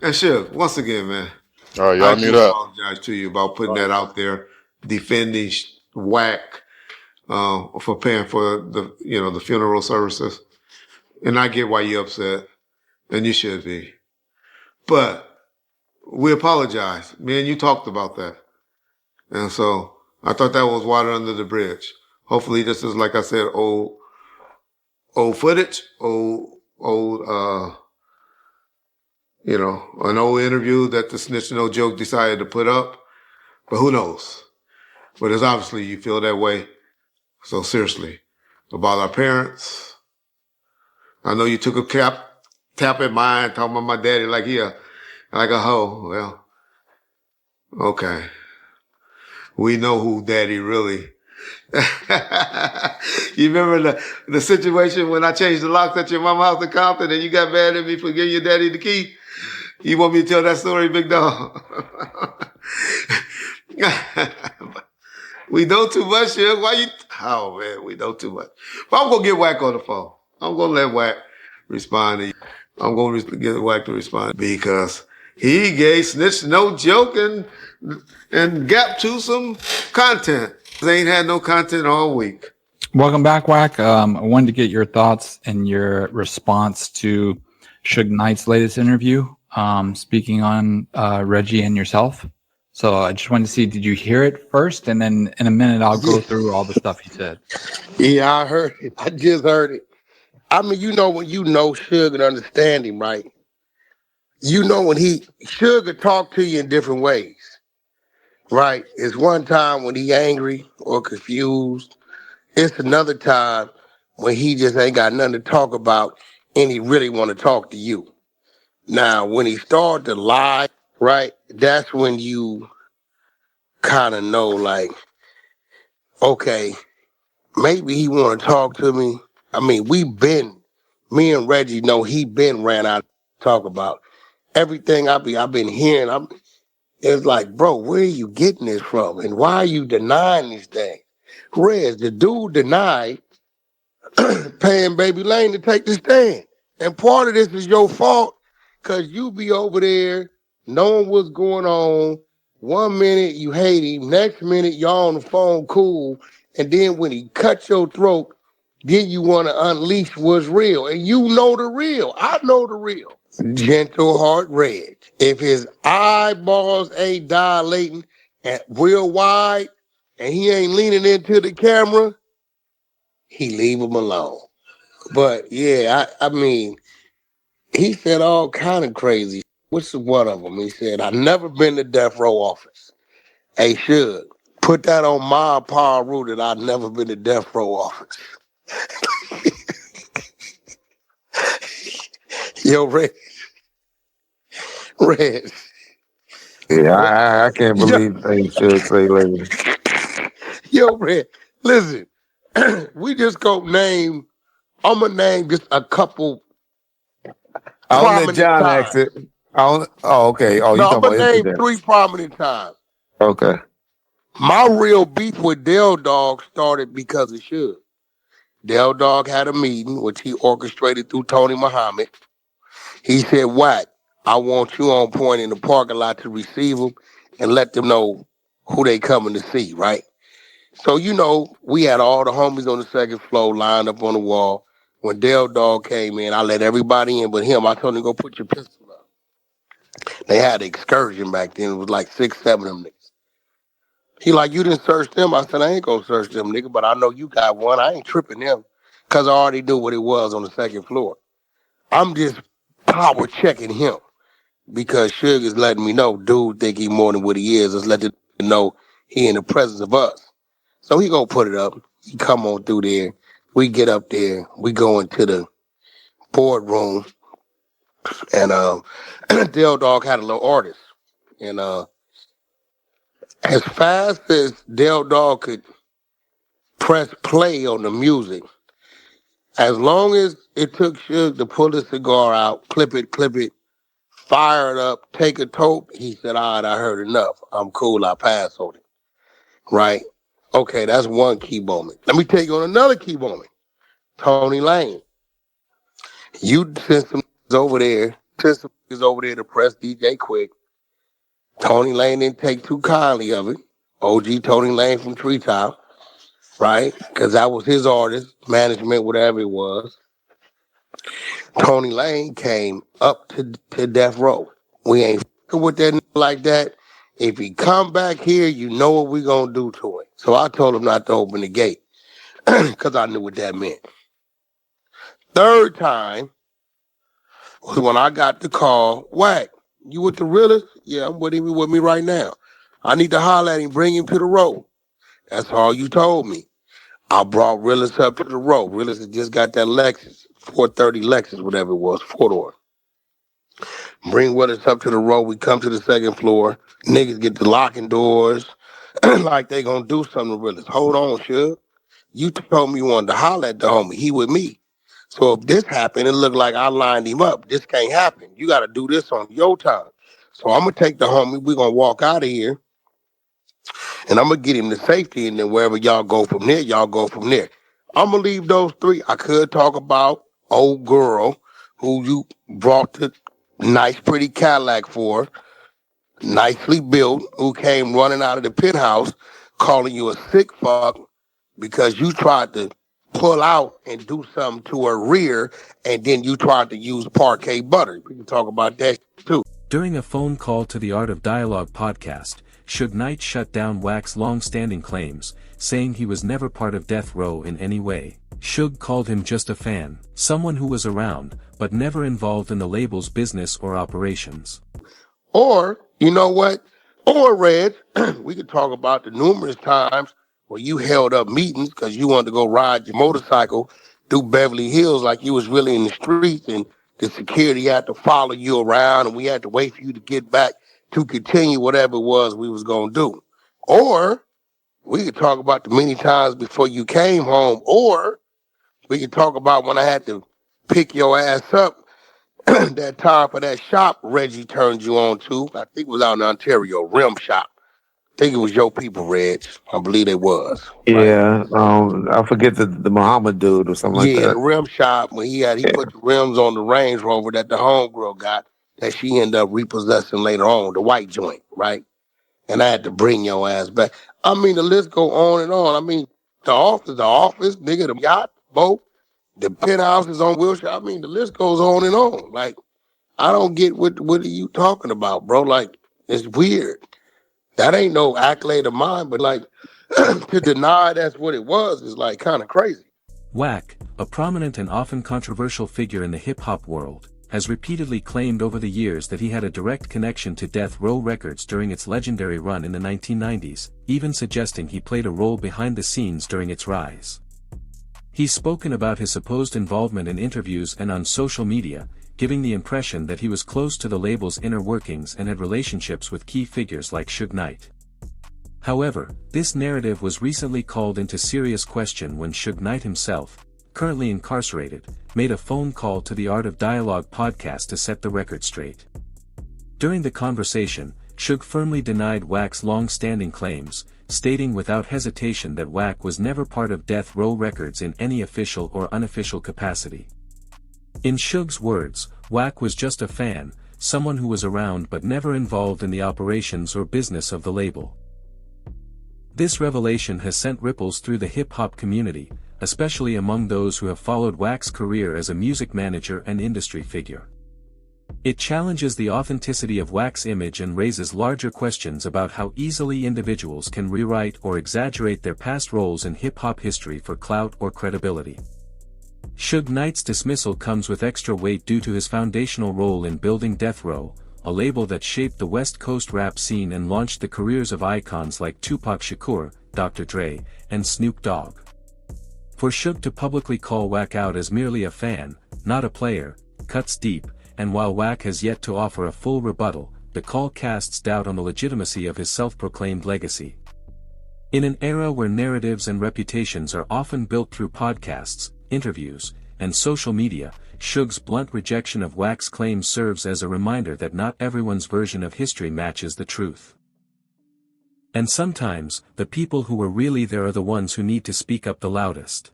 And Suge, once again, man, All right, I y'all do mute up. apologize to you about putting that out there, defending Wack for paying for the funeral services. And I get why you're upset, and you should be. But we apologize. Me and you talked about that. And so I thought that was water under the bridge. Hopefully this is, like I said, old footage, an old interview that the Snitch No Joke decided to put up. But who knows? But it's obviously you feel that way. So seriously, about our parents, I know you took a tap at mine, talking about my daddy like a hoe. Well, okay. We know who daddy really. You remember the situation when I changed the locks at your mama's house in Compton and you got mad at me for giving your daddy the key? You want me to tell that story, big dog? We know too much here. Why you? Oh, man, we know too much. But I'm going to get Wack on the phone. I'm going to let Wack respond to you. I'm going to get Wack to respond because he gave Snitch No Joke and Gap to some content. They ain't had no content all week. Welcome back, Wack. I wanted to get your thoughts and your response to Suge Knight's latest interview, speaking on Reggie and yourself. So I just wanted to see, did you hear it first? And then in a minute, I'll go through all the stuff he said. Yeah, I heard it. I just heard it. I mean, when you know Suge and understand him, right? You know when Suge will talk to you in different ways, right? It's one time when he angry or confused. It's another time when he just ain't got nothing to talk about and he really want to talk to you. Now, when he start to lie, right, that's when you kind of know, like, okay, maybe he want to talk to me. I mean, me and Reggie know he been ran out to talk about. Everything I've been hearing, it's like, bro, where are you getting this from? And why are you denying these things? Rez, the dude denied paying Baby Lane to take the stand. And part of this is your fault because you be over there knowing what's going on. 1 minute you hate him, next minute y'all on the phone cool, and then when he cuts your throat, then you want to unleash what's real. And you know the real. I know the real. Gentle Heart Red. If his eyeballs ain't dilating and real wide and he ain't leaning into the camera, he leave him alone. But yeah, I mean, he said all kind of crazy. What's one of them? He said, I've never been to death row office. Hey, Suge, put that on my power rule that I've never been to death row office. Yo, Red. Yeah, I can't believe things should say later. Yo, Red, listen, we just I'm going to name just a couple I'll let John exit. Okay. Oh, you no, talking I'm going to about name 3 prominent times. Okay. My real beef with Del Dog started because of Suge. Del Dog had a meeting, which he orchestrated through Tony Muhammad. He said, Wack, I want you on point in the parking lot to receive them and let them know who they coming to see, right? So, we had all the homies on the second floor lined up on the wall. When Del Dog came in, I let everybody in but him. I told him, go put your pistol up. They had an excursion back then. It was like 6, 7 of them niggas. He like, you didn't search them? I said, I ain't gonna search them, nigga, but I know you got one. I ain't tripping them because I already knew what it was on the second floor. I'm just power checking him because Suge is letting me know, dude think he more than what he is. Let's let him know he in the presence of us. So he gonna put it up. He come on through there. We get up there. We go into the boardroom. And Del Dog had a little artist. And as fast as Del Dog could press play on the music, as long as it took Suge to pull the cigar out, clip it, fire it up, take a toke, he said, all right, I heard enough. I'm cool, I pass on it. Right? Okay, that's one key moment. Let me take you on another key moment. Tony Lane. You sent some over there sent some niggas over there to press DJ Quick. Tony Lane didn't take too kindly of it. OG Tony Lane from Treetop, right? Because that was his artist, management, whatever it was. Tony Lane came up to Death Row. We ain't fucking with that nigga like that. If he come back here, you know what we gonna do to him. So I told him not to open the gate because I knew what that meant. Third time was when I got the call, Wack, you with the realest? Yeah, I'm with him. He with me right now. I need to holler at him, bring him to the road. That's all you told me. I brought Realist up to the road. Realist had just got that Lexus, 430 Lexus, whatever it was, four-door. Bring Willis up to the road. We come to the second floor. Niggas get the locking doors like they gonna do something to Willis. Hold on, Suge. You told me you wanted to holler at the homie. He with me. So if this happened, it looked like I lined him up. This can't happen. You got to do this on your time. So I'm going to take the homie. We're going to walk out of here. And I'm going to get him to safety. And then wherever y'all go from there, y'all go from there. I'm going to leave those three. I could talk about old girl who you brought the nice, pretty Cadillac for, nicely built, who came running out of the penthouse calling you a sick fuck because you tried to pull out and do something to her rear, and then you tried to use parquet butter. We can talk about that too. During a phone call to the Art of Dialogue podcast, Suge Knight shut down Wack's long-standing claims, saying he was never part of Death Row in any way. Suge called him just a fan, someone who was around, but never involved in the label's business or operations. Or, you know what? Or, Red, we could talk about the numerous times where you held up meetings because you wanted to go ride your motorcycle through Beverly Hills like you was really in the streets, and the security had to follow you around, and we had to wait for you to get back to continue whatever it was we was going to do. Or we could talk about the many times before you came home, or we could talk about when I had to pick your ass up that time for that shop Reggie turned you on to. I think it was out in Ontario, Rim Shop. I think it was your people, Reg. I believe it was. Yeah, I forget the Muhammad dude or something like that. Yeah, the rim shop when he put the rims on the Range Rover that the homegirl got that she ended up repossessing later on, the white joint, right? And I had to bring your ass back. I mean, the list go on and on. I mean, the office, nigga, the yacht, boat, the penthouse is on Wilshire. I mean, the list goes on and on. Like, I don't get what are you talking about, bro? Like, it's weird. That ain't no accolade of mine, but like to deny that's what it was is like kind of crazy. Wack, a prominent and often controversial figure in the hip-hop world, has repeatedly claimed over the years that he had a direct connection to Death Row Records during its legendary run in the 1990s, even suggesting he played a role behind the scenes during its rise. He's spoken about his supposed involvement in interviews and on social media, giving the impression that he was close to the label's inner workings and had relationships with key figures like Suge Knight. However, this narrative was recently called into serious question when Suge Knight himself, currently incarcerated, made a phone call to the Art of Dialogue podcast to set the record straight. During the conversation, Suge firmly denied Wack's long-standing claims, stating without hesitation that Wack was never part of Death Row Records in any official or unofficial capacity. In Suge's words, Wack was just a fan, someone who was around but never involved in the operations or business of the label. This revelation has sent ripples through the hip-hop community, especially among those who have followed Wack's career as a music manager and industry figure. It challenges the authenticity of Wack's image and raises larger questions about how easily individuals can rewrite or exaggerate their past roles in hip-hop history for clout or credibility. Suge Knight's dismissal comes with extra weight due to his foundational role in building Death Row, a label that shaped the West Coast rap scene and launched the careers of icons like Tupac Shakur, Dr. Dre, and Snoop Dogg. For Suge to publicly call Wack out as merely a fan, not a player, cuts deep, and while Wack has yet to offer a full rebuttal, the call casts doubt on the legitimacy of his self-proclaimed legacy. In an era where narratives and reputations are often built through podcasts, interviews, and social media, Suge's blunt rejection of Wack's claims serves as a reminder that not everyone's version of history matches the truth. And sometimes, the people who were really there are the ones who need to speak up the loudest.